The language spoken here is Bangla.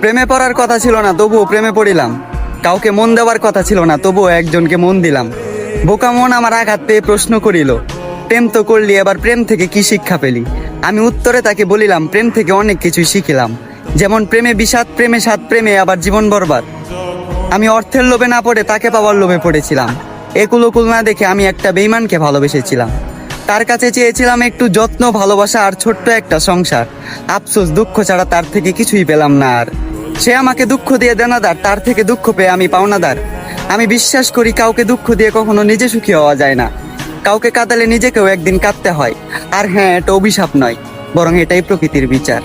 প্রেমে পড়ার কথা ছিল না, তবুও প্রেমে পড়িলাম। কাউকে মন দেওয়ার কথা ছিল না, তবুও একজনকে মন দিলাম। বোকা মন আমার আঘাত পেয়ে প্রশ্ন করিল, প্রেম তো করলি, এবার প্রেম থেকে কি শিক্ষা পেলি? আমি উত্তরে তাকে বলিলাম, প্রেম থেকে অনেক কিছুই শিখিলাম। যেমন প্রেমে বিষাদ, প্রেমে স্বাদ, প্রেমে আবার জীবন বরবাদ। আমি অর্থের লোভে না পড়ে তাকে পাওয়ার লোভে পড়েছিলাম। একুল ওকুল না দেখে আমি একটা বেঈমানকে ভালোবেসেছিলাম। তার কাছে চেয়েছিলাম একটু যত্ন, ভালোবাসা আর ছোট্ট একটা সংসার। আফসোস, দুঃখ ছাড়া তার থেকে কিছুই পেলাম না আর। সে আমাকে দুঃখ দিয়ে দেনাদার, তার থেকে দুঃখ পেয়ে আমি পাওনাদার। আমি বিশ্বাস করি কাউকে দুঃখ দিয়ে কখনো নিজে সুখী হওয়া যায় না। কাউকে কাঁদালে নিজেকেও একদিন কাঁদতে হয়। আর হ্যাঁ, এটা অভিশাপ নয়, বরং এটাই প্রকৃতির বিচার।